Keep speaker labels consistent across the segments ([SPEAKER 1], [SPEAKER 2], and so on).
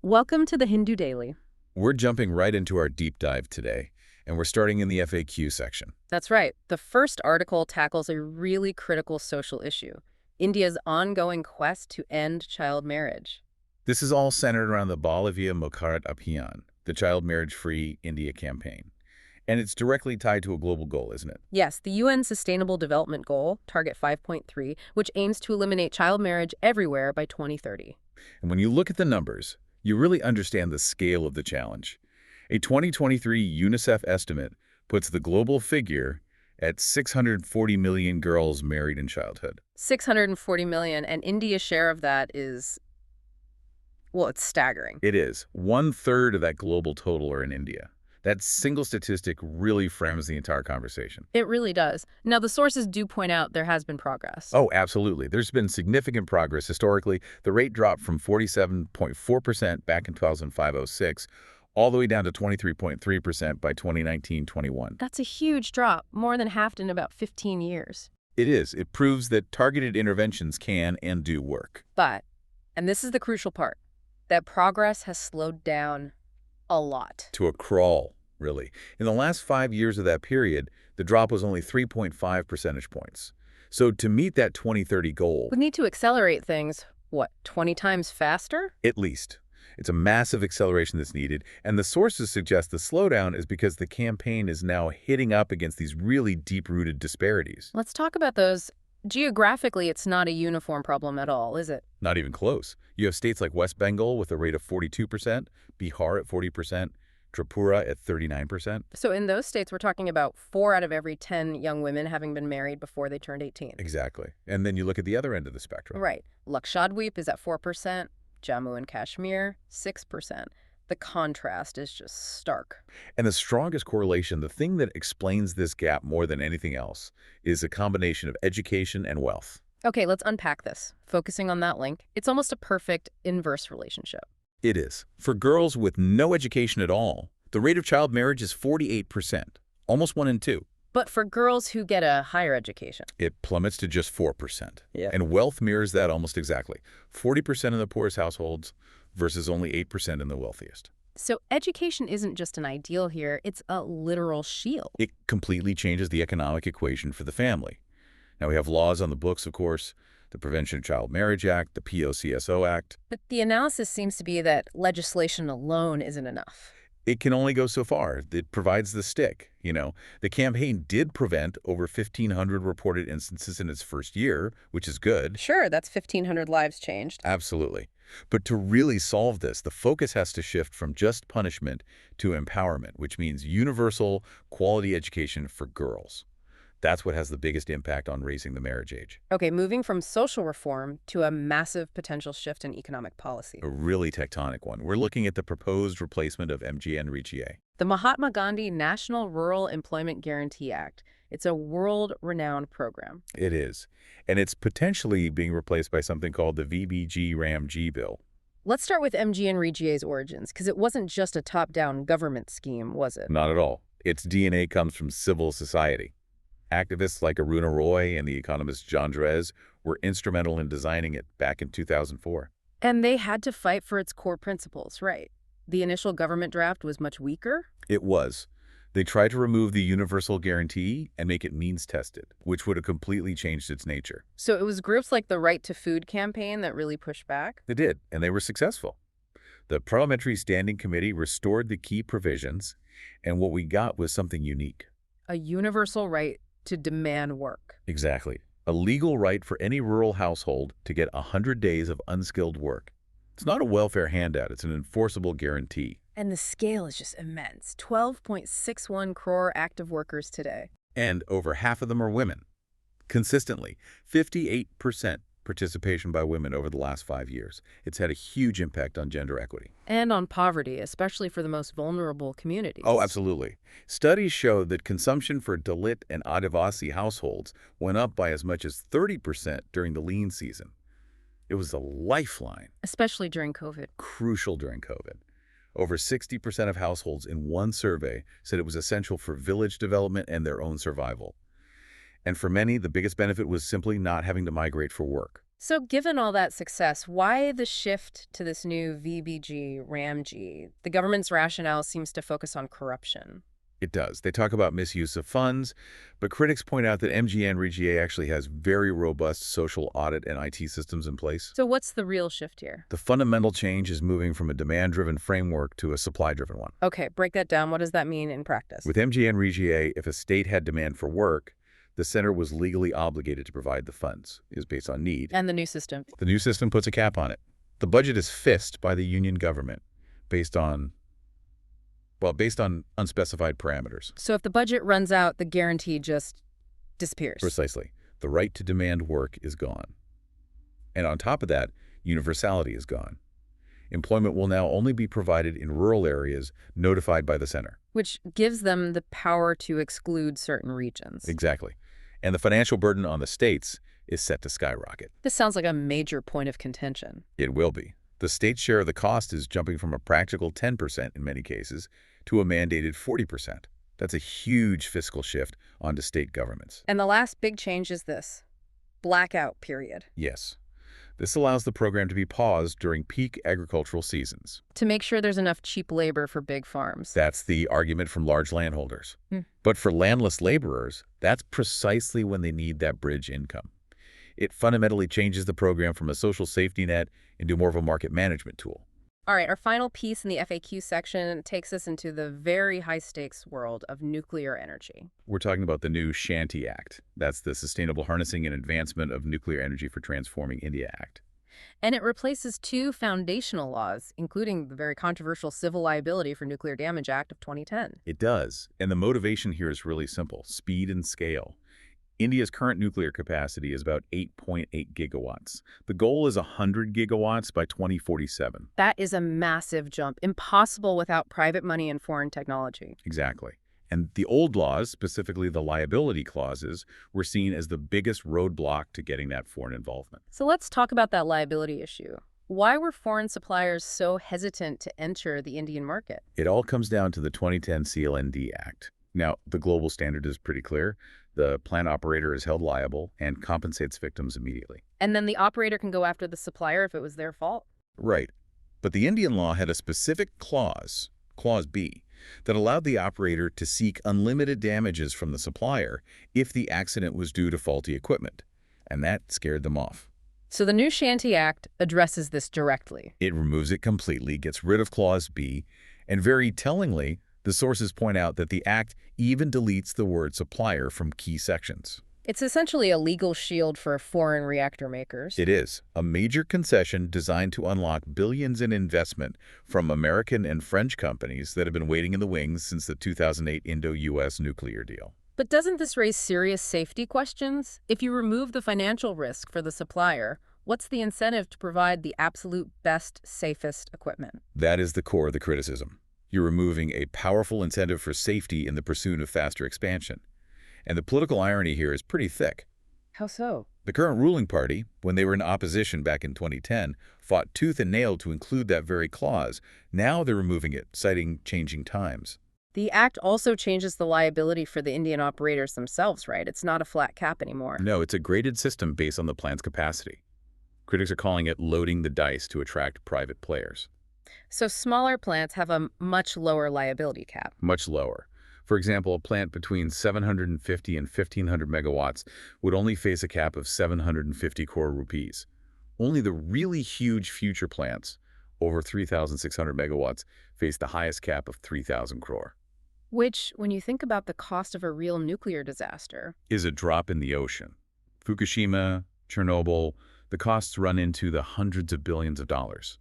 [SPEAKER 1] Welcome to the Hindu Daily.
[SPEAKER 2] We're jumping right into our deep dive today, and we're starting in the FAQ section.
[SPEAKER 1] That's right. The first article tackles a really critical social issue, India's ongoing quest to end child marriage.
[SPEAKER 2] This is all centered around the Balavia Mukht Abhiyan, the Child Marriage-Free India campaign. And it's directly tied to a global goal, isn't it?
[SPEAKER 1] Yes, the UN Sustainable Development Goal, Target 5.3, which aims to eliminate child marriage everywhere by 2030.
[SPEAKER 2] And when you look at the numbers, you really understand the scale of the challenge. A 2023 UNICEF estimate puts the global figure at 640 million girls married in childhood.
[SPEAKER 1] 640 million, and India's share of that is, well, it's staggering.
[SPEAKER 2] It is. 1/3 of that global total are in India. That single statistic really frames the entire conversation.
[SPEAKER 1] It really does. Now, the sources do point out there has been progress.
[SPEAKER 2] Oh, absolutely. There's been significant progress. Historically, the rate dropped from 47.4% back in 2005-06 all the way down to 23.3% by 2019-21.
[SPEAKER 1] That's a huge drop, more than halved in about 15 years.
[SPEAKER 2] It is. It proves that targeted interventions can and do work.
[SPEAKER 1] But, and this is the crucial part, that progress has slowed down a lot.
[SPEAKER 2] To a crawl, really. In the last 5 years of that period, the drop was only 3.5 percentage points. So to meet that 2030 goal,
[SPEAKER 1] We need to accelerate things, what, 20 times faster?
[SPEAKER 2] at least, it's a massive acceleration that's needed, and the sources suggest the slowdown is because the campaign is now hitting up against these really deep-rooted disparities.
[SPEAKER 1] Let's talk about those. Geographically, it's not a uniform problem at all, is it?
[SPEAKER 2] Not even close. You have states like West Bengal with a rate of 42%, Bihar at 40%, Tripura at 39%.
[SPEAKER 1] So in those states, we're talking about 4 out of every 10 young women having been married before they turned 18.
[SPEAKER 2] Exactly. And then you look at the other end of the spectrum.
[SPEAKER 1] Right. Lakshadweep is at 4%, Jammu and Kashmir, 6%. The contrast is just stark.
[SPEAKER 2] And the strongest correlation, the thing that explains this gap more than anything else, is a combination of education and wealth.
[SPEAKER 1] Okay, let's unpack this. Focusing on that link, it's almost a perfect inverse relationship.
[SPEAKER 2] It is. For girls with no education at all, the rate of child marriage is 48%, almost 1 in 2.
[SPEAKER 1] But for girls who get a higher education,
[SPEAKER 2] It plummets to just 4%.
[SPEAKER 1] Yeah.
[SPEAKER 2] And wealth mirrors that almost exactly. 40% in the poorest households versus only 8% in the wealthiest.
[SPEAKER 1] so education isn't just an ideal here, it's a literal shield.
[SPEAKER 2] It completely changes the economic equation for the family. Now, we have laws on the books, of course, the Prevention of Child Marriage Act, the POCSO Act.
[SPEAKER 1] But the analysis seems to be that legislation alone isn't enough.
[SPEAKER 2] It can only go so far. It provides the stick, you know. The campaign did prevent over 1,500 reported instances in its first year, which is good.
[SPEAKER 1] Sure, that's 1,500 lives changed.
[SPEAKER 2] Absolutely. But to really solve this, the focus has to shift from just punishment to empowerment, which means universal quality education for girls. That's what has the biggest impact on raising the marriage age.
[SPEAKER 1] Okay, moving from social reform to a massive potential shift in economic policy.
[SPEAKER 2] A really tectonic one. We're looking at the proposed replacement of MGNREGA.
[SPEAKER 1] The Mahatma Gandhi National Rural Employment Guarantee Act. It's a world-renowned program.
[SPEAKER 2] It is. And it's potentially being replaced by something called the VB-GRAMG bill.
[SPEAKER 1] Let's start with MGNREGA's origins, because it wasn't just a top-down government scheme, was it?
[SPEAKER 2] Not at all. Its DNA comes from civil society. Activists like Aruna Roy and the economist John Drez were instrumental in designing it back in 2004.
[SPEAKER 1] And they had to fight for its core principles, right? The initial government draft was much weaker.
[SPEAKER 2] It was. They tried to remove the universal guarantee and make it means-tested, which would have completely changed its nature.
[SPEAKER 1] So it was groups like the Right to Food campaign that really pushed back?
[SPEAKER 2] They did, and they were successful. The Parliamentary Standing Committee restored the key provisions, and what we got was something unique.
[SPEAKER 1] A universal right to demand work.
[SPEAKER 2] Exactly. A legal right for any rural household to get 100 days of unskilled work. It's not a welfare handout, it's an enforceable guarantee.
[SPEAKER 1] And the scale is just immense. 12.61 crore active workers today.
[SPEAKER 2] And over half of them are women. Consistently, 58% participation by women over the last 5 years. It's had a huge impact on gender equity.
[SPEAKER 1] And on poverty, especially for the most vulnerable communities.
[SPEAKER 2] Oh, absolutely. Studies show that consumption for Dalit and Adivasi households went up by as much as 30% during the lean season. It was a lifeline.
[SPEAKER 1] Especially during COVID.
[SPEAKER 2] Crucial during COVID. Over 60% of households in one survey said it was essential for village development and their own survival. And for many, the biggest benefit was simply not having to migrate for work.
[SPEAKER 1] So given all that success, why the shift to this new VB-GRAMG? The government's rationale seems to focus on corruption.
[SPEAKER 2] It does. They talk about misuse of funds, but critics point out that MGNREGA actually has very robust social audit and IT systems in place.
[SPEAKER 1] So what's the real shift here?
[SPEAKER 2] The fundamental change is moving from a demand-driven framework to a supply-driven one.
[SPEAKER 1] Okay, break that down. What does that mean in practice?
[SPEAKER 2] With MGNREGA, if a state had demand for work, the center was legally obligated to provide the funds. It was based on need.
[SPEAKER 1] And the new system?
[SPEAKER 2] The new system puts a cap on it. The budget is fixed by the union government based on unspecified parameters.
[SPEAKER 1] So if the budget runs out, the guarantee just disappears.
[SPEAKER 2] Precisely. The right to demand work is gone. And on top of that, universality is gone. Employment will now only be provided in rural areas notified by the center.
[SPEAKER 1] Which gives them the power to exclude certain regions.
[SPEAKER 2] Exactly. And the financial burden on the states is set to skyrocket.
[SPEAKER 1] This sounds like a major point of contention.
[SPEAKER 2] It will be. The state's share of the cost is jumping from a practical 10% in many cases to a mandated 40%. That's a huge fiscal shift onto state governments.
[SPEAKER 1] And the last big change is this: blackout period.
[SPEAKER 2] Yes. This allows the program to be paused during peak agricultural seasons.
[SPEAKER 1] To make sure there's enough cheap labor for big farms.
[SPEAKER 2] That's the argument from large landholders.
[SPEAKER 1] Hmm.
[SPEAKER 2] But for landless laborers, that's precisely when they need that bridge income. It fundamentally changes the program from a social safety net into more of a market management tool.
[SPEAKER 1] All right, our final piece in the FAQ section takes us into the very high-stakes world of nuclear energy.
[SPEAKER 2] We're talking about the new SHANTI Act. That's the Sustainable Harnessing and Advancement of Nuclear Energy for Transforming India Act.
[SPEAKER 1] And it replaces two foundational laws, including the very controversial Civil Liability for Nuclear Damage Act of 2010.
[SPEAKER 2] It does. And the motivation here is really simple: speed and scale. India's current nuclear capacity is about 8.8 gigawatts. The goal is 100 gigawatts by 2047.
[SPEAKER 1] That is a massive jump, impossible without private money and foreign technology.
[SPEAKER 2] Exactly. And the old laws, specifically the liability clauses, were seen as the biggest roadblock to getting that foreign involvement.
[SPEAKER 1] So let's talk about that liability issue. Why were foreign suppliers so hesitant to enter the Indian market?
[SPEAKER 2] It all comes down to the 2010 CLND Act. Now, the global standard is pretty clear. The plant operator is held liable and compensates victims immediately.
[SPEAKER 1] And then the operator can go after the supplier if it was their fault?
[SPEAKER 2] Right. But the Indian law had a specific clause, Clause B, that allowed the operator to seek unlimited damages from the supplier if the accident was due to faulty equipment. And that scared them off.
[SPEAKER 1] So the new SHANTI Act addresses this directly.
[SPEAKER 2] It removes it completely, gets rid of Clause B, and very tellingly, the sources point out that the Act even deletes the word supplier from key sections.
[SPEAKER 1] It's essentially a legal shield for foreign reactor makers.
[SPEAKER 2] It is a major concession designed to unlock billions in investment from American and French companies that have been waiting in the wings since the 2008 Indo-US nuclear deal.
[SPEAKER 1] But doesn't this raise serious safety questions? If you remove the financial risk for the supplier, what's the incentive to provide the absolute best, safest equipment?
[SPEAKER 2] That is the core of the criticism. You're removing a powerful incentive for safety in the pursuit of faster expansion. And the political irony here is pretty thick.
[SPEAKER 1] How so?
[SPEAKER 2] The current ruling party, when they were in opposition back in 2010, fought tooth and nail to include that very clause. Now they're removing it, citing changing times.
[SPEAKER 1] The Act also changes the liability for the Indian operators themselves, right? It's not a flat cap anymore.
[SPEAKER 2] No, it's a graded system based on the plant's capacity. Critics are calling it loading the dice to attract private players.
[SPEAKER 1] So smaller plants have a much lower liability cap.
[SPEAKER 2] Much lower. For example, a plant between 750 and 1,500 megawatts would only face a cap of 750 crore rupees. Only the really huge future plants, over 3,600 megawatts, face the highest cap of 3,000 crore.
[SPEAKER 1] Which, when you think about the cost of a real nuclear disaster,
[SPEAKER 2] is a drop in the ocean. Fukushima, Chernobyl, the costs run into the hundreds of billions of dollars.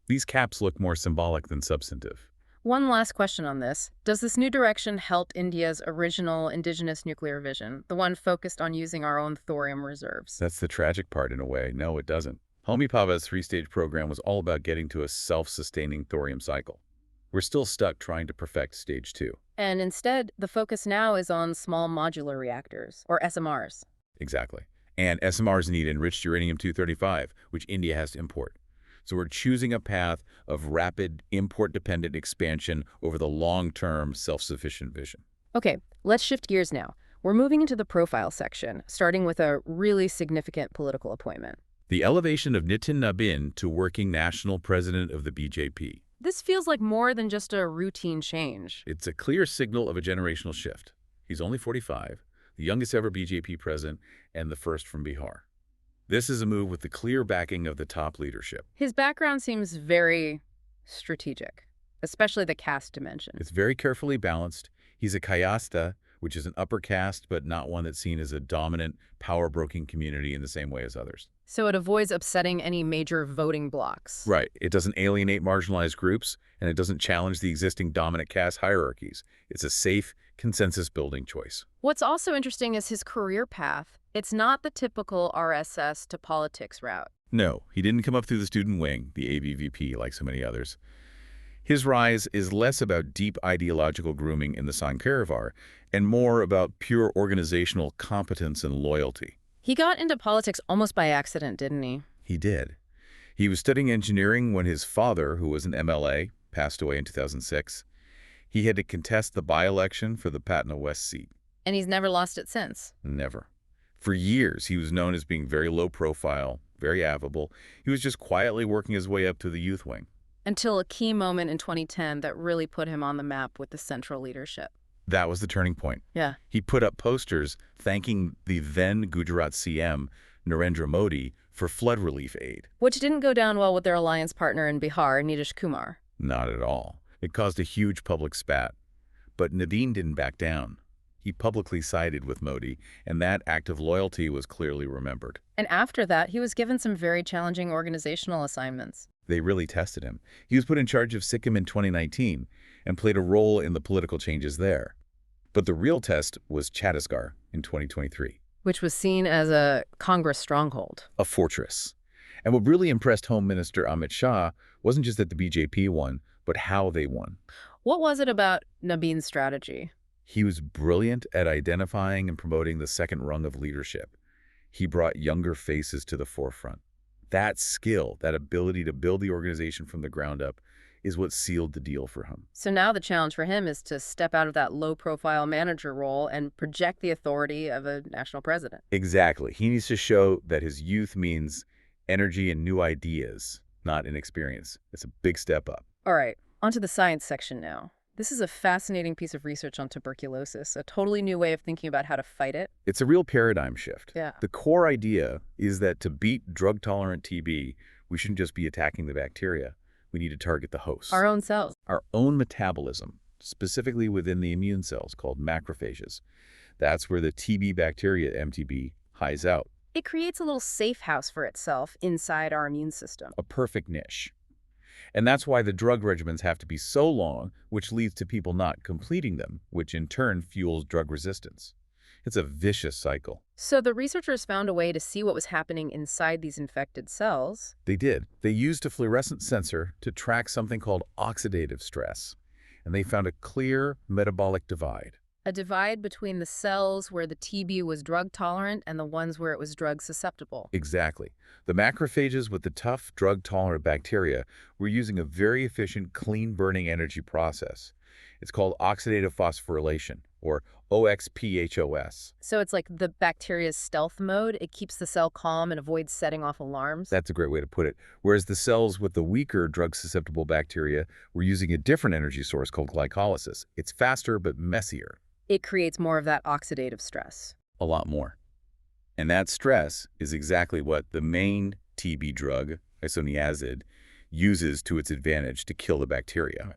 [SPEAKER 2] These caps look more symbolic than substantive.
[SPEAKER 1] One last question on this. Does this new direction help India's original indigenous nuclear vision, the one focused on using our own thorium reserves?
[SPEAKER 2] That's the tragic part in a way. No, it doesn't. Homi Bhabha's three-stage program was all about getting to a self-sustaining thorium cycle. We're still stuck trying to perfect stage 2.
[SPEAKER 1] And instead, the focus now is on small modular reactors, or SMRs.
[SPEAKER 2] Exactly. And SMRs need enriched uranium-235, which India has to import. So we're choosing a path of rapid import-dependent expansion over the long-term self-sufficient vision.
[SPEAKER 1] Okay, let's shift gears now. We're moving into the profile section, starting with a really significant political appointment.
[SPEAKER 2] The elevation of Nitin Nabin to working national president of the BJP.
[SPEAKER 1] This feels like more than just a routine change.
[SPEAKER 2] It's a clear signal of a generational shift. He's only 45, the youngest ever BJP president, and the first from Bihar. This is a move with the clear backing of the top leadership.
[SPEAKER 1] His background seems very strategic, especially the caste dimension.
[SPEAKER 2] It's very carefully balanced. He's a Kayasta, which is an upper caste, but not one that's seen as a dominant, power-broking community in the same way as others.
[SPEAKER 1] So it avoids upsetting any major voting blocs.
[SPEAKER 2] Right. It doesn't alienate marginalized groups, and it doesn't challenge the existing dominant caste hierarchies. It's a safe, consensus-building choice.
[SPEAKER 1] What's also interesting is his career path. It's not the typical RSS to politics route.
[SPEAKER 2] No, he didn't come up through the student wing, the ABVP, like so many others. His rise is less about deep ideological grooming in the Sangh and more about pure organizational competence and loyalty.
[SPEAKER 1] He got into politics almost by accident, didn't he?
[SPEAKER 2] He did. He was studying engineering when his father, who was an MLA, passed away in 2006. He had to contest the by-election for the Patna West seat.
[SPEAKER 1] And he's never lost it since.
[SPEAKER 2] Never. For years, he was known as being very low profile, very affable. He was just quietly working his way up to the youth wing.
[SPEAKER 1] Until a key moment in 2010 that really put him on the map with the central leadership.
[SPEAKER 2] That was the turning point.
[SPEAKER 1] Yeah.
[SPEAKER 2] He put up posters thanking the then Gujarat CM, Narendra Modi, for flood relief aid.
[SPEAKER 1] Which didn't go down well with their alliance partner in Bihar, Nitish Kumar.
[SPEAKER 2] Not at all. It caused a huge public spat. But Nabin didn't back down. He publicly sided with Modi, and that act of loyalty was clearly remembered.
[SPEAKER 1] And after that, he was given some very challenging organizational assignments.
[SPEAKER 2] They really tested him. He was put in charge of Sikkim in 2019 and played a role in the political changes there. But the real test was Chhattisgarh in 2023.
[SPEAKER 1] Which was seen as a Congress stronghold.
[SPEAKER 2] A fortress. And what really impressed Home Minister Amit Shah wasn't just that the BJP won, but how they won.
[SPEAKER 1] What was it about Nabin's strategy?
[SPEAKER 2] He was brilliant at identifying and promoting the second rung of leadership. He brought younger faces to the forefront. That skill, that ability to build the organization from the ground up, is what sealed the deal for him.
[SPEAKER 1] So now the challenge for him is to step out of that low-profile manager role and project the authority of a national president.
[SPEAKER 2] Exactly. He needs to show that his youth means energy and new ideas, not inexperience. It's a big step up.
[SPEAKER 1] All right, onto the science section now. This is a fascinating piece of research on tuberculosis, a totally new way of thinking about how to fight it.
[SPEAKER 2] It's a real paradigm shift.
[SPEAKER 1] Yeah.
[SPEAKER 2] The core idea is that to beat drug-tolerant TB, we shouldn't just be attacking the bacteria. We need to target the host.
[SPEAKER 1] Our own cells.
[SPEAKER 2] Our own metabolism, specifically within the immune cells called macrophages. That's where the TB bacteria, MTB, hides out.
[SPEAKER 1] It creates a little safe house for itself inside our immune system.
[SPEAKER 2] A perfect niche. And that's why the drug regimens have to be so long, which leads to people not completing them, which in turn fuels drug resistance. It's a vicious cycle.
[SPEAKER 1] So the researchers found a way to see what was happening inside these infected cells.
[SPEAKER 2] They did. They used a fluorescent sensor to track something called oxidative stress, and they found a clear metabolic divide.
[SPEAKER 1] A divide between the cells where the TB was drug tolerant and the ones where it was drug susceptible.
[SPEAKER 2] Exactly. The macrophages with the tough drug-tolerant bacteria were using a very efficient, clean-burning energy process. It's called oxidative phosphorylation, or OXPHOS.
[SPEAKER 1] So it's like the bacteria's stealth mode. It keeps the cell calm and avoids setting off alarms.
[SPEAKER 2] That's a great way to put it. Whereas the cells with the weaker drug-susceptible bacteria were using a different energy source called glycolysis. It's faster but messier.
[SPEAKER 1] It creates more of that oxidative stress.
[SPEAKER 2] A lot more. And that stress is exactly what the main TB drug, isoniazid, uses to its advantage to kill the bacteria.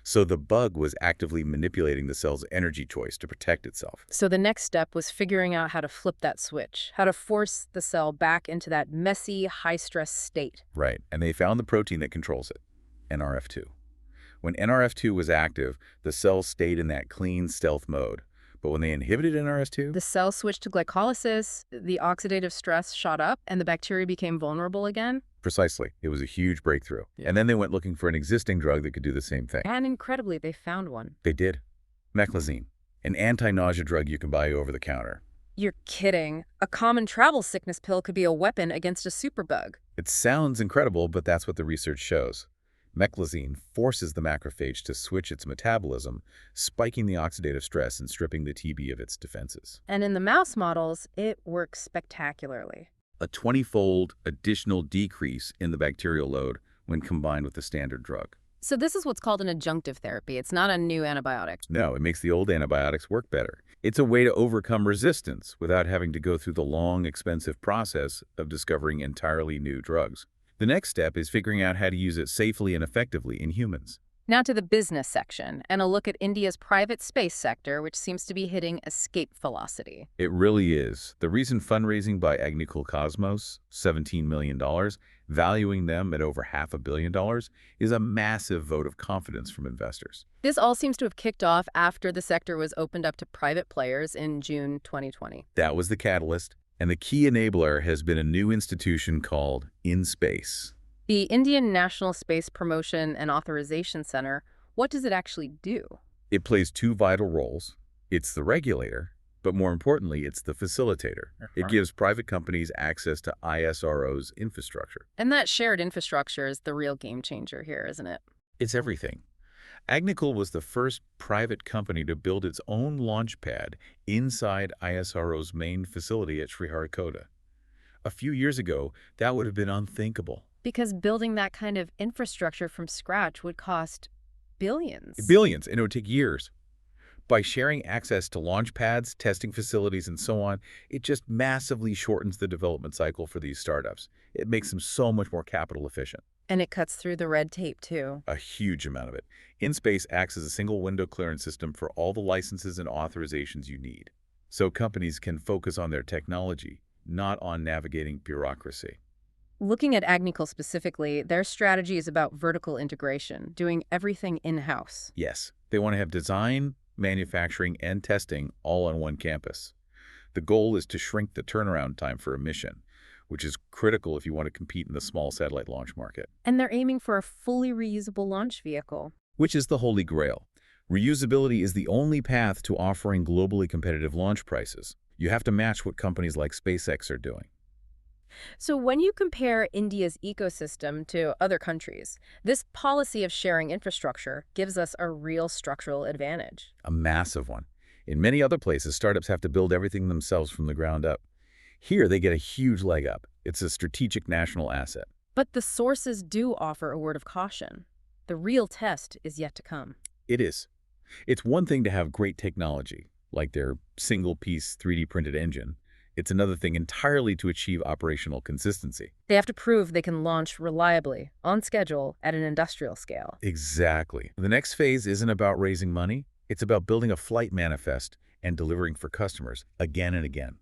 [SPEAKER 2] So the bug was actively manipulating the cell's energy choice to protect itself.
[SPEAKER 1] So the next step was figuring out how to flip that switch, how to force the cell back into that messy, high-stress state.
[SPEAKER 2] Right, and they found the protein that controls it, NRF2. When NRF2 was active, the cells stayed in that clean stealth mode. But when they inhibited NRF2,
[SPEAKER 1] the cell switched to glycolysis, the oxidative stress shot up, and the bacteria became vulnerable again.
[SPEAKER 2] Precisely. It was a huge breakthrough. Yeah. And then they went looking for an existing drug that could do the same thing.
[SPEAKER 1] And incredibly, they found one.
[SPEAKER 2] They did. Meclizine, an anti-nausea drug you can buy over the counter.
[SPEAKER 1] You're kidding. A common travel sickness pill could be a weapon against a superbug.
[SPEAKER 2] It sounds incredible, but that's what the research shows. Meclizine forces the macrophage to switch its metabolism, spiking the oxidative stress and stripping the TB of its defenses.
[SPEAKER 1] And in the mouse models, it works spectacularly.
[SPEAKER 2] a 20-fold additional decrease in the bacterial load when combined with the standard drug.
[SPEAKER 1] So this is what's called an adjunctive therapy. It's not a new antibiotic.
[SPEAKER 2] No, it makes the old antibiotics work better. It's a way to overcome resistance without having to go through the long, expensive process of discovering entirely new drugs. The next step is figuring out how to use it safely and effectively in humans.
[SPEAKER 1] Now to the business section, and a look at India's private space sector, which seems to be hitting escape velocity.
[SPEAKER 2] It really is. The recent fundraising by Agnikul Cosmos, $17 million, valuing them at over $500 million, is a massive vote of confidence from investors.
[SPEAKER 1] This all seems to have kicked off after the sector was opened up to private players in June 2020.
[SPEAKER 2] That was the catalyst, and the key enabler has been a new institution called InSpace.
[SPEAKER 1] The Indian National Space Promotion and Authorization Center, what does it actually do?
[SPEAKER 2] It plays two vital roles. It's the regulator, but more importantly, it's the facilitator. It gives private companies access to ISRO's infrastructure.
[SPEAKER 1] And that shared infrastructure is the real game changer here, isn't it?
[SPEAKER 2] It's everything. Agnikul was the first private company to build its own launch pad inside ISRO's main facility at Sriharikota. A few years ago, that would have been unthinkable.
[SPEAKER 1] Because building that kind of infrastructure from scratch would cost billions.
[SPEAKER 2] Billions, and it would take years. By sharing access to launch pads, testing facilities, and so on, it just massively shortens the development cycle for these startups. It makes them so much more capital efficient.
[SPEAKER 1] And it cuts through the red tape, too.
[SPEAKER 2] A huge amount of it. InSpace acts as a single window clearance system for all the licenses and authorizations you need. So companies can focus on their technology, not on navigating bureaucracy.
[SPEAKER 1] Looking at Agnikul specifically, their strategy is about vertical integration, doing everything in-house.
[SPEAKER 2] Yes, they want to have design, manufacturing, and testing all on one campus. The goal is to shrink the turnaround time for a mission, which is critical if you want to compete in the small satellite launch market.
[SPEAKER 1] And they're aiming for a fully reusable launch vehicle.
[SPEAKER 2] Which is the holy grail. Reusability is the only path to offering globally competitive launch prices. You have to match what companies like SpaceX are doing.
[SPEAKER 1] So when you compare India's ecosystem to other countries, this policy of sharing infrastructure gives us a real structural advantage.
[SPEAKER 2] A massive one. In many other places, startups have to build everything themselves from the ground up. Here, they get a huge leg up. It's a strategic national asset.
[SPEAKER 1] But the sources do offer a word of caution. The real test is yet to come.
[SPEAKER 2] It is. It's one thing to have great technology, like their single-piece 3D printed engine. It's another thing entirely to achieve operational consistency.
[SPEAKER 1] They have to prove they can launch reliably, on schedule, at an industrial scale.
[SPEAKER 2] Exactly. The next phase isn't about raising money. It's about building a flight manifest and delivering for customers again and again.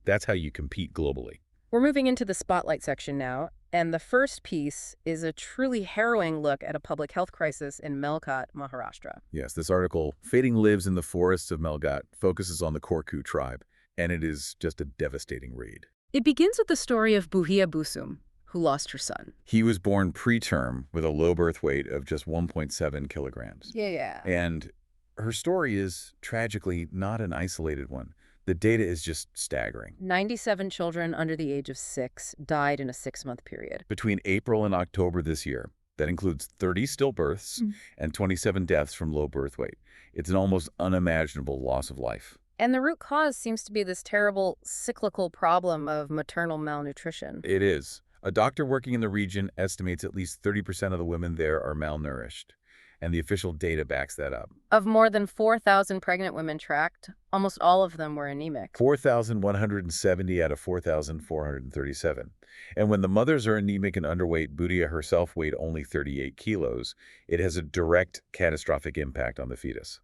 [SPEAKER 2] That's how you compete globally.
[SPEAKER 1] We're moving into the spotlight section now, and the first piece is a truly harrowing look at a public health crisis in Melghat, Maharashtra.
[SPEAKER 2] Yes, this article, Fading Lives in the Forests of Melghat, focuses on the Korku tribe, and it is just a devastating read.
[SPEAKER 1] It begins with the story of Buhia Busum, who lost her son.
[SPEAKER 2] He was born preterm with a low birth weight of just 1.7 kilograms.
[SPEAKER 1] Yeah.
[SPEAKER 2] And her story is tragically not an isolated one. The data is just staggering.
[SPEAKER 1] 97 children under the age of 6 died in a 6-month period.
[SPEAKER 2] Between April and October this year, that includes 30 stillbirths and 27 deaths from low birth weight. It's an almost unimaginable loss of life.
[SPEAKER 1] And the root cause seems to be this terrible cyclical problem of maternal malnutrition.
[SPEAKER 2] It is. A doctor working in the region estimates at least 30% of the women there are malnourished, and the official data backs that up.
[SPEAKER 1] Of more than 4,000 pregnant women tracked, almost all of them were anemic.
[SPEAKER 2] 4,170 out of 4,437. And when the mothers are anemic and underweight, Budia herself weighed only 38 kilos, it has a direct catastrophic impact on the fetus.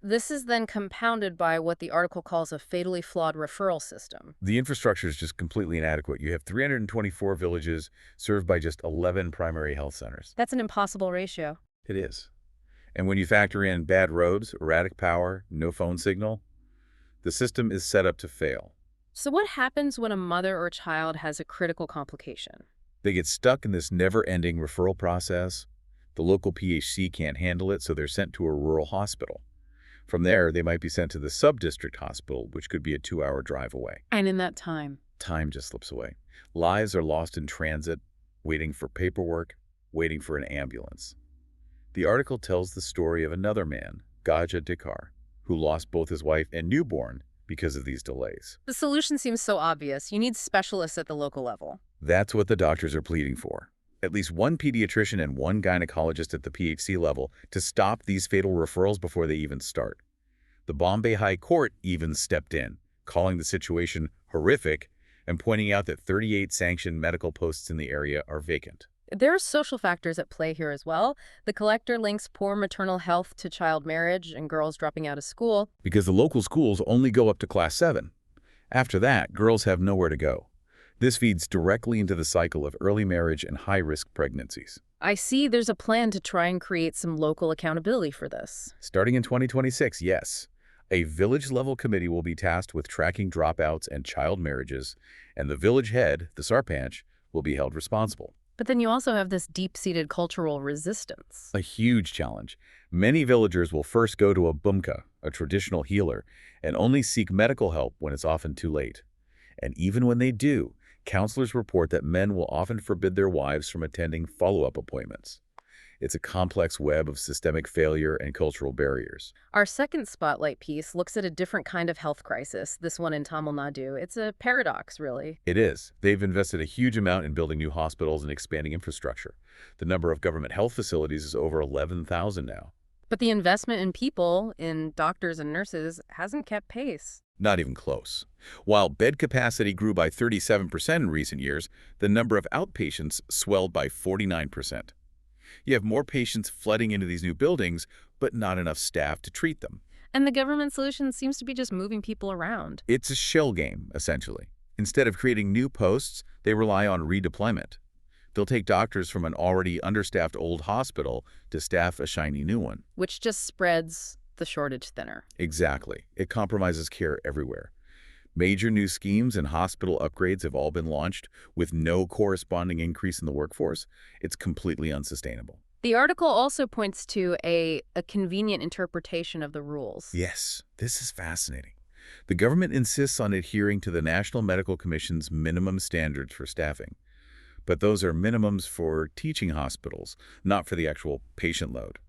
[SPEAKER 1] This is then compounded by what the article calls a fatally flawed referral system.
[SPEAKER 2] The infrastructure is just completely inadequate. You have 324 villages served by just 11 primary health centers.
[SPEAKER 1] That's an impossible ratio.
[SPEAKER 2] It is. And when you factor in bad roads, erratic power, no phone signal, the system is set up to fail.
[SPEAKER 1] So what happens when a mother or child has a critical complication?
[SPEAKER 2] They get stuck in this never-ending referral process. The local PHC can't handle it, so they're sent to a rural hospital. From there, they might be sent to the sub-district hospital, which could be a 2-hour drive away.
[SPEAKER 1] And in that time
[SPEAKER 2] just slips away. Lives are lost in transit, waiting for paperwork, waiting for an ambulance. The article tells the story of another man, Gaja Dikar, who lost both his wife and newborn because of these delays.
[SPEAKER 1] The solution seems so obvious. You need specialists at the local level.
[SPEAKER 2] That's what the doctors are pleading for. At least one pediatrician and one gynecologist at the PHC level to stop these fatal referrals before they even start. The Bombay High Court even stepped in, calling the situation horrific and pointing out that 38 sanctioned medical posts in the area are vacant.
[SPEAKER 1] There are social factors at play here as well. The collector links poor maternal health to child marriage and girls dropping out of school.
[SPEAKER 2] Because the local schools only go up to Class 7. After that, girls have nowhere to go. This feeds directly into the cycle of early marriage and high-risk pregnancies.
[SPEAKER 1] I see there's a plan to try and create some local accountability for this.
[SPEAKER 2] Starting in 2026, yes. A village-level committee will be tasked with tracking dropouts and child marriages, and the village head, the sarpanch, will be held responsible.
[SPEAKER 1] But then you also have this deep-seated cultural resistance.
[SPEAKER 2] A huge challenge. Many villagers will first go to a bumka, a traditional healer, and only seek medical help when it's often too late. And even when they do, counselors report that men will often forbid their wives from attending follow-up appointments. It's a complex web of systemic failure and cultural barriers.
[SPEAKER 1] Our second spotlight piece looks at a different kind of health crisis, this one in Tamil Nadu. It's a paradox, really.
[SPEAKER 2] It is. They've invested a huge amount in building new hospitals and expanding infrastructure. The number of government health facilities is over 11,000 now.
[SPEAKER 1] But the investment in people, in doctors and nurses, hasn't kept pace.
[SPEAKER 2] Not even close. While bed capacity grew by 37% in recent years, the number of outpatients swelled by 49%. You have more patients flooding into these new buildings, but not enough staff to treat them.
[SPEAKER 1] And the government solution seems to be just moving people around.
[SPEAKER 2] It's a shell game, essentially. Instead of creating new posts, they rely on redeployment. They'll take doctors from an already understaffed old hospital to staff a shiny new one.
[SPEAKER 1] Which just spreads the shortage thinner.
[SPEAKER 2] Exactly. It compromises care everywhere. Major new schemes and hospital upgrades have all been launched with no corresponding increase in the workforce. It's completely unsustainable.
[SPEAKER 1] The article also points to a convenient interpretation of the rules.
[SPEAKER 2] Yes, this is fascinating. The government insists on adhering to the National Medical Commission's minimum standards for staffing. But those are minimums for teaching hospitals, not for the actual patient load.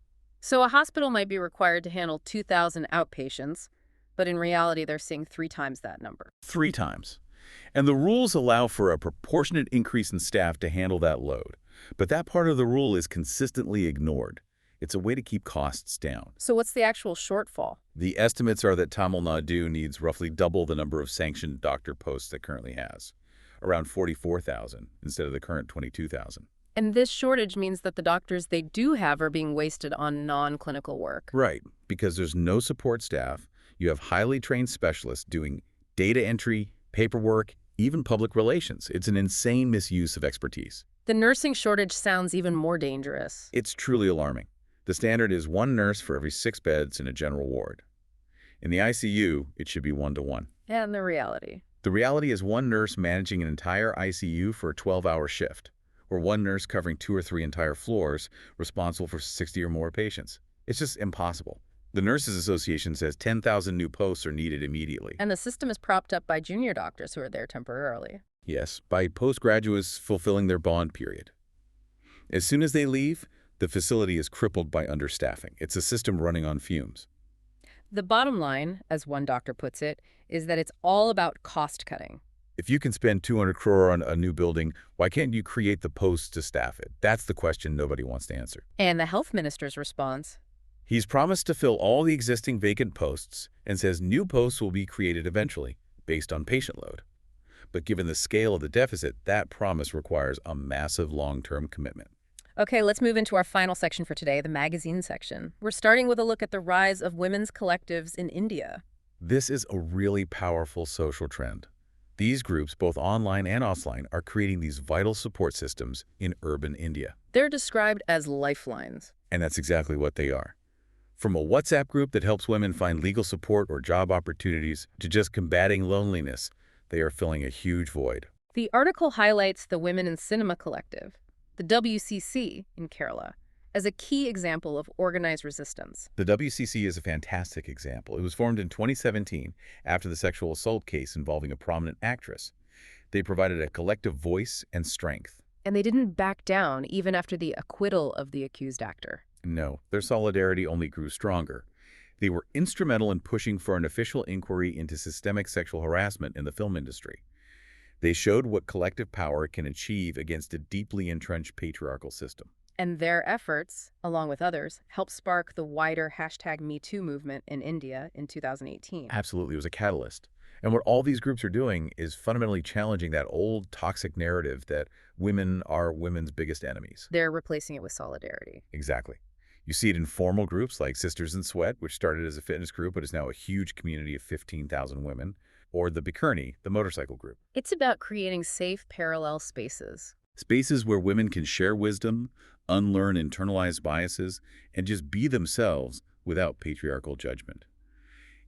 [SPEAKER 1] So a hospital might be required to handle 2,000 outpatients, but in reality, they're seeing 3 times that number.
[SPEAKER 2] 3 times. And the rules allow for a proportionate increase in staff to handle that load. But that part of the rule is consistently ignored. It's a way to keep costs down.
[SPEAKER 1] So what's the actual shortfall?
[SPEAKER 2] The estimates are that Tamil Nadu needs roughly double the number of sanctioned doctor posts it currently has, around 44,000 instead of the current 22,000.
[SPEAKER 1] And this shortage means that the doctors they do have are being wasted on non-clinical work.
[SPEAKER 2] Right, because there's no support staff. You have highly trained specialists doing data entry, paperwork, even public relations. It's an insane misuse of expertise.
[SPEAKER 1] The nursing shortage sounds even more dangerous.
[SPEAKER 2] It's truly alarming. The standard is 1 nurse for every 6 beds in a general ward. In the ICU, it should be 1 to 1.
[SPEAKER 1] And the reality?
[SPEAKER 2] The reality is 1 nurse managing an entire ICU for a 12-hour shift, or 1 nurse covering 2 or 3 entire floors responsible for 60 or more patients. It's just impossible. The Nurses Association says 10,000 new posts are needed immediately.
[SPEAKER 1] And the system is propped up by junior doctors who are there temporarily.
[SPEAKER 2] Yes, by postgraduates fulfilling their bond period. As soon as they leave, the facility is crippled by understaffing. It's a system running on fumes.
[SPEAKER 1] The bottom line, as one doctor puts it, is that it's all about cost cutting.
[SPEAKER 2] If you can spend 200 crore on a new building, why can't you create the posts to staff it? That's the question nobody wants to answer.
[SPEAKER 1] And the health minister's response?
[SPEAKER 2] He's promised to fill all the existing vacant posts and says new posts will be created eventually, based on patient load. But given the scale of the deficit, that promise requires a massive long-term commitment.
[SPEAKER 1] Okay, let's move into our final section for today, the magazine section. We're starting with a look at the rise of women's collectives in India.
[SPEAKER 2] This is a really powerful social trend. These groups, both online and offline, are creating these vital support systems in urban India.
[SPEAKER 1] They're described as lifelines.
[SPEAKER 2] And that's exactly what they are. From a WhatsApp group that helps women find legal support or job opportunities to just combating loneliness, they are filling a huge void.
[SPEAKER 1] The article highlights the Women in Cinema Collective, the WCC in Kerala, as a key example of organized resistance.
[SPEAKER 2] The WCC is a fantastic example. It was formed in 2017 after the sexual assault case involving a prominent actress. They provided a collective voice and strength.
[SPEAKER 1] And they didn't back down even after the acquittal of the accused actor.
[SPEAKER 2] No, their solidarity only grew stronger. They were instrumental in pushing for an official inquiry into systemic sexual harassment in the film industry. They showed what collective power can achieve against a deeply entrenched patriarchal system.
[SPEAKER 1] And their efforts, along with others, helped spark the wider #MeToo movement in India in 2018.
[SPEAKER 2] Absolutely, it was a catalyst. And what all these groups are doing is fundamentally challenging that old toxic narrative that women are women's biggest enemies.
[SPEAKER 1] They're replacing it with solidarity.
[SPEAKER 2] Exactly. You see it in formal groups like Sisters in Sweat, which started as a fitness group but is now a huge community of 15,000 women, or the Bikerni, the motorcycle group.
[SPEAKER 1] It's about creating safe, parallel spaces.
[SPEAKER 2] Spaces where women can share wisdom, unlearn internalized biases, and just be themselves without patriarchal judgment.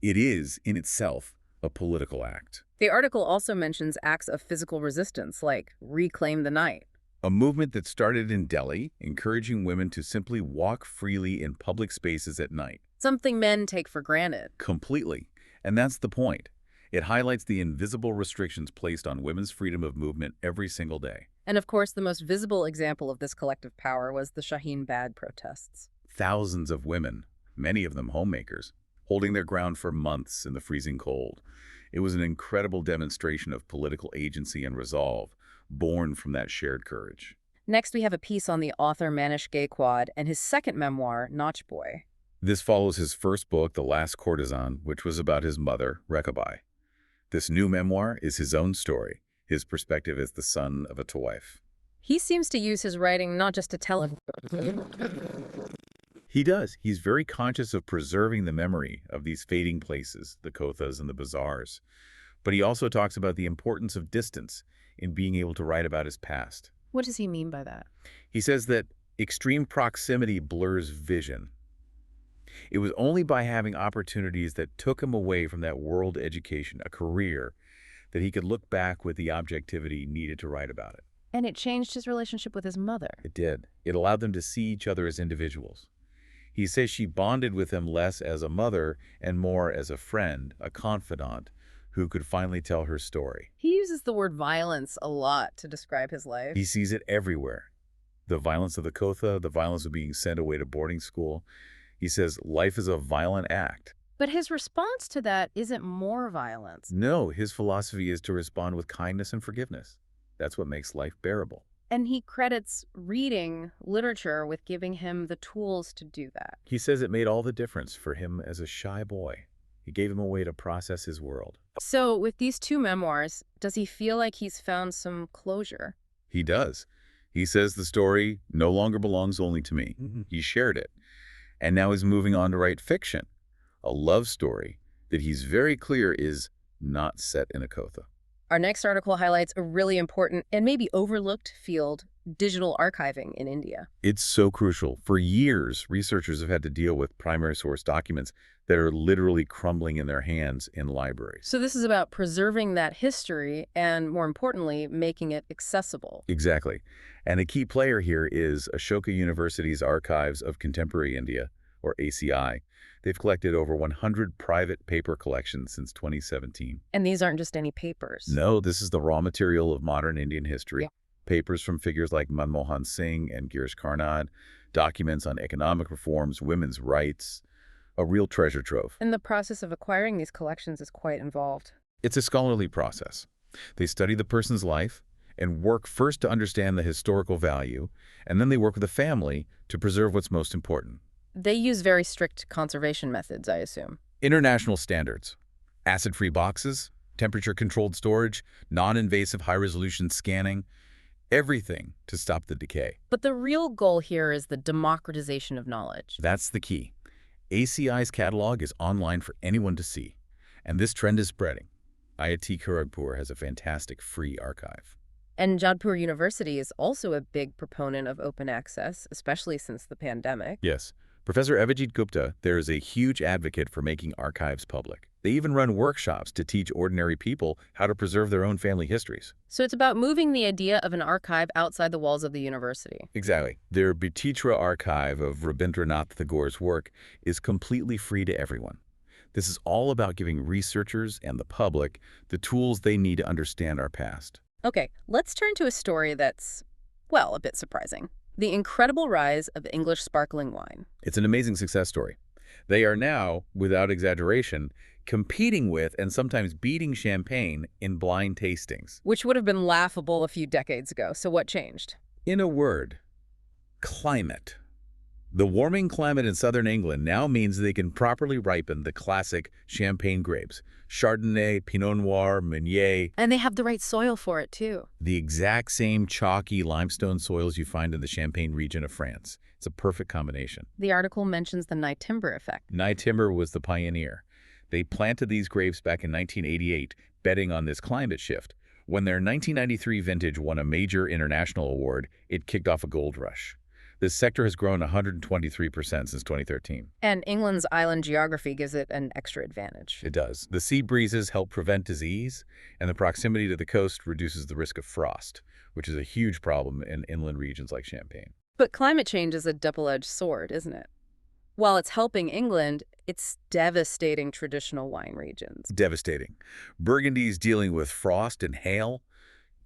[SPEAKER 2] It is, in itself, a political act.
[SPEAKER 1] The article also mentions acts of physical resistance, like Reclaim the Night.
[SPEAKER 2] A movement that started in Delhi, encouraging women to simply walk freely in public spaces at night.
[SPEAKER 1] Something men take for granted.
[SPEAKER 2] Completely. And that's the point. It highlights the invisible restrictions placed on women's freedom of movement every single day.
[SPEAKER 1] And of course, the most visible example of this collective power was the Shaheen Bagh protests.
[SPEAKER 2] Thousands of women, many of them homemakers, holding their ground for months in the freezing cold. It was an incredible demonstration of political agency and resolve, born from that shared courage.
[SPEAKER 1] Next, we have a piece on the author Manish Gaekwad and his second memoir, Notch Boy.
[SPEAKER 2] This follows his first book, The Last Courtesan, which was about his mother, Rekhabai. This new memoir is his own story, his perspective as the son of a Tawaif.
[SPEAKER 1] He seems to use his writing not just to tell a...
[SPEAKER 2] He does. He's very conscious of preserving the memory of these fading places, the Kothas and the bazaars. But he also talks about the importance of distance in being able to write about his past.
[SPEAKER 1] What does he mean by that?
[SPEAKER 2] He says that extreme proximity blurs vision. It was only by having opportunities that took him away from that world education, a career, that he could look back with the objectivity needed to write about it.
[SPEAKER 1] And it changed his relationship with his mother.
[SPEAKER 2] It did. It allowed them to see each other as individuals. He says she bonded with him less as a mother and more as a friend, a confidant, who could finally tell her story.
[SPEAKER 1] He uses the word violence a lot to describe his life.
[SPEAKER 2] He sees it everywhere. The violence of the Kotha, the violence of being sent away to boarding school. He says life is a violent act.
[SPEAKER 1] But his response to that isn't more violence.
[SPEAKER 2] No, his philosophy is to respond with kindness and forgiveness. That's what makes life bearable.
[SPEAKER 1] And he credits reading literature with giving him the tools to do that.
[SPEAKER 2] He says it made all the difference for him as a shy boy. It gave him a way to process his world.
[SPEAKER 1] So with these two memoirs, does he feel like he's found some closure?
[SPEAKER 2] He does. He says the story no longer belongs only to me. He shared it. And now he's moving on to write fiction, a love story that he's very clear is not set in a Kotha.
[SPEAKER 1] Our next article highlights a really important and maybe overlooked field, digital archiving in India.
[SPEAKER 2] It's so crucial. For years, researchers have had to deal with primary source documents that are literally crumbling in their hands in libraries.
[SPEAKER 1] So this is about preserving that history and, more importantly, making it accessible.
[SPEAKER 2] Exactly. And a key player here is Ashoka University's Archives of Contemporary India, or ACI. They've collected over 100 private paper collections since 2017.
[SPEAKER 1] And these aren't just any papers.
[SPEAKER 2] No, this is the raw material of modern Indian history.
[SPEAKER 1] Yeah.
[SPEAKER 2] Papers from figures like Manmohan Singh and Girish Karnad, documents on economic reforms, women's rights, a real treasure trove.
[SPEAKER 1] And the process of acquiring these collections is quite involved.
[SPEAKER 2] It's a scholarly process. They study the person's life and work first to understand the historical value, and then they work with the family to preserve what's most important.
[SPEAKER 1] They use very strict conservation methods, I assume.
[SPEAKER 2] International standards, acid-free boxes, temperature-controlled storage, non-invasive high-resolution scanning, everything to stop the decay.
[SPEAKER 1] But the real goal here is the democratization of knowledge.
[SPEAKER 2] That's the key. ACI's catalog is online for anyone to see, and this trend is spreading. IIT Kharagpur has a fantastic free archive.
[SPEAKER 1] And Jodhpur University is also a big proponent of open access, especially since the pandemic.
[SPEAKER 2] Yes. Professor Avijit Gupta there is a huge advocate for making archives public. They even run workshops to teach ordinary people how to preserve their own family histories.
[SPEAKER 1] So it's about moving the idea of an archive outside the walls of the university.
[SPEAKER 2] Exactly. Their Bititra archive of Rabindranath Tagore's work is completely free to everyone. This is all about giving researchers and the public the tools they need to understand our past.
[SPEAKER 1] Okay, let's turn to a story that's, well, a bit surprising. The incredible rise of English sparkling wine.
[SPEAKER 2] It's an amazing success story. They are now, without exaggeration, competing with and sometimes beating champagne in blind tastings.
[SPEAKER 1] Which would have been laughable a few decades ago. So what changed?
[SPEAKER 2] In a word, climate. The warming climate in southern England now means they can properly ripen the classic champagne grapes, Chardonnay, Pinot Noir, Meunier.
[SPEAKER 1] And they have the right soil for it, too.
[SPEAKER 2] The exact same chalky limestone soils you find in the Champagne region of France. It's a perfect combination.
[SPEAKER 1] The article mentions the Nye-Timber effect.
[SPEAKER 2] Nye-Timber was the pioneer. They planted these grapes back in 1988, betting on this climate shift. When their 1993 vintage won a major international award, it kicked off a gold rush. This sector has grown 123% since 2013.
[SPEAKER 1] And England's island geography gives it an extra advantage.
[SPEAKER 2] It does. The sea breezes help prevent disease, and the proximity to the coast reduces the risk of frost, which is a huge problem in inland regions like Champagne.
[SPEAKER 1] But climate change is a double-edged sword, isn't it? While it's helping England, it's devastating traditional wine regions.
[SPEAKER 2] Devastating. Burgundy's dealing with frost and hail.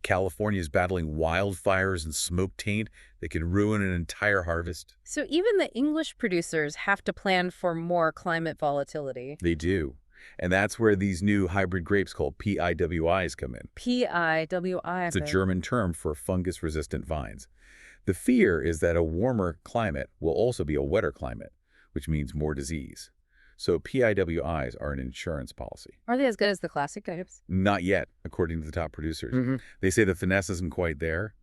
[SPEAKER 2] California's battling wildfires and smoke taint that can ruin an entire harvest.
[SPEAKER 1] So even the English producers have to plan for more climate volatility.
[SPEAKER 2] They do. And that's where these new hybrid grapes called PIWIs come in.
[SPEAKER 1] PIWI.
[SPEAKER 2] It's a German term for fungus-resistant vines. The fear is that a warmer climate will also be a wetter climate, which means more disease. So PIWIs are an insurance policy.
[SPEAKER 1] Are they as good as the classic types?
[SPEAKER 2] Not yet, according to the top producers. They say the finesse isn't quite there,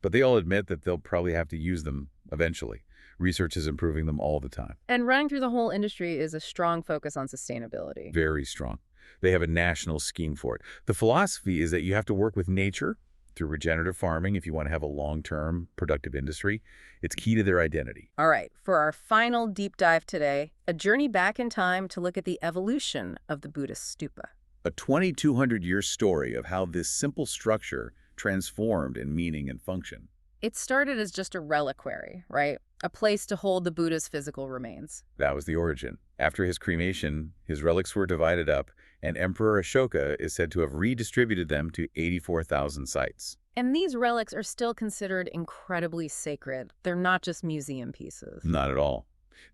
[SPEAKER 2] but they all admit that they'll probably have to use them eventually. Research is improving them all the time.
[SPEAKER 1] And running through the whole industry is a strong focus on sustainability.
[SPEAKER 2] Very strong. They have a national scheme for it. The philosophy is that you have to work with nature through regenerative farming if you want to have a long-term productive industry. It's key to their identity.
[SPEAKER 1] All right, for our final deep dive today, a journey back in time to look at the evolution of the Buddhist stupa.
[SPEAKER 2] A 2,200-year story of how this simple structure transformed in meaning and function.
[SPEAKER 1] It started as just a reliquary, right? A place to hold the Buddha's physical remains.
[SPEAKER 2] That was the origin. After his cremation, his relics were divided up, and Emperor Ashoka is said to have redistributed them to 84,000 sites.
[SPEAKER 1] And these relics are still considered incredibly sacred. They're not just museum pieces.
[SPEAKER 2] Not at all.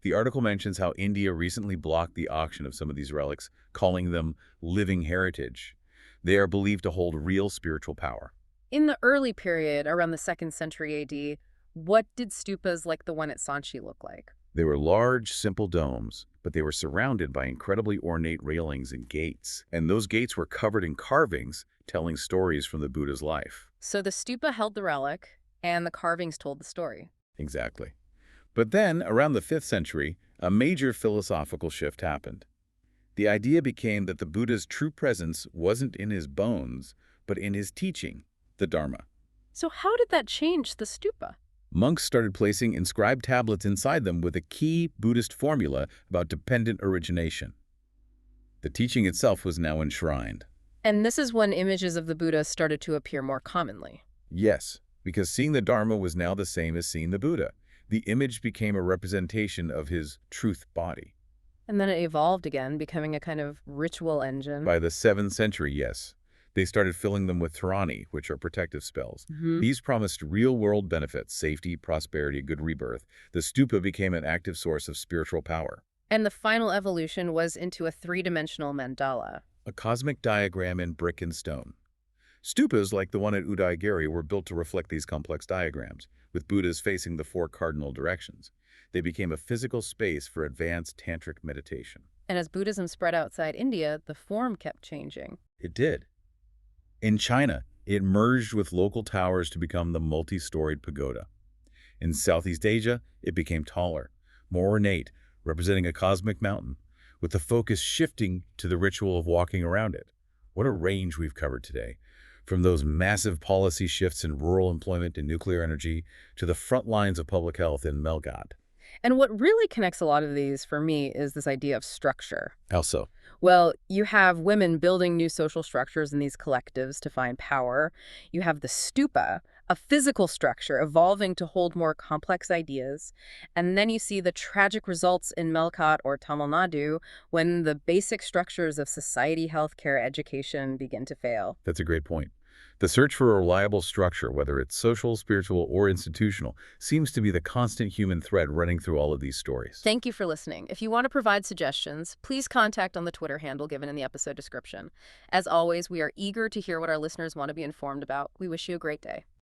[SPEAKER 2] The article mentions how India recently blocked the auction of some of these relics, calling them living heritage. They are believed to hold real spiritual power.
[SPEAKER 1] In the early period, around the 2nd century AD, what did stupas like the one at Sanchi look like?
[SPEAKER 2] They were large, simple domes, but they were surrounded by incredibly ornate railings and gates. And those gates were covered in carvings telling stories from the Buddha's life.
[SPEAKER 1] So the stupa held the relic, and the carvings told the story.
[SPEAKER 2] Exactly. But then, around the 5th century, a major philosophical shift happened. The idea became that the Buddha's true presence wasn't in his bones, but in his teaching, the Dharma.
[SPEAKER 1] So how did that change the stupa?
[SPEAKER 2] Monks started placing inscribed tablets inside them with a key Buddhist formula about dependent origination. The teaching itself was now enshrined.
[SPEAKER 1] And this is when images of the Buddha started to appear more commonly.
[SPEAKER 2] Yes, because seeing the Dharma was now the same as seeing the Buddha. The image became a representation of his truth body.
[SPEAKER 1] And then it evolved again, becoming a kind of ritual engine.
[SPEAKER 2] By the 7th century, yes. They started filling them with Dharani, which are protective spells. These promised real-world benefits, safety, prosperity, good rebirth. The stupa became an active source of spiritual power.
[SPEAKER 1] And the final evolution was into a 3-dimensional mandala.
[SPEAKER 2] A cosmic diagram in brick and stone. Stupas, like the one at Udayagiri, were built to reflect these complex diagrams, with Buddhas facing the 4 cardinal directions. They became a physical space for advanced tantric meditation.
[SPEAKER 1] And as Buddhism spread outside India, the form kept changing.
[SPEAKER 2] It did. In China, it merged with local towers to become the multi-storied pagoda. In Southeast Asia, it became taller, more ornate, representing a cosmic mountain, with the focus shifting to the ritual of walking around it. What a range we've covered today. From those massive policy shifts in rural employment and nuclear energy to the front lines of public health in Melghat.
[SPEAKER 1] And what really connects a lot of these, for me, is this idea of structure.
[SPEAKER 2] How so?
[SPEAKER 1] Well, you have women building new social structures in these collectives to find power. You have the stupa, a physical structure evolving to hold more complex ideas. And then you see the tragic results in Melghat or Tamil Nadu when the basic structures of society, healthcare, education begin to fail.
[SPEAKER 2] That's a great point. The search for a reliable structure, whether it's social, spiritual, or institutional, seems to be the constant human thread running through all of these stories.
[SPEAKER 1] Thank you for listening. If you want to provide suggestions, please contact on the Twitter handle given in the episode description. As always, we are eager to hear what our listeners want to be informed about. We wish you a great day.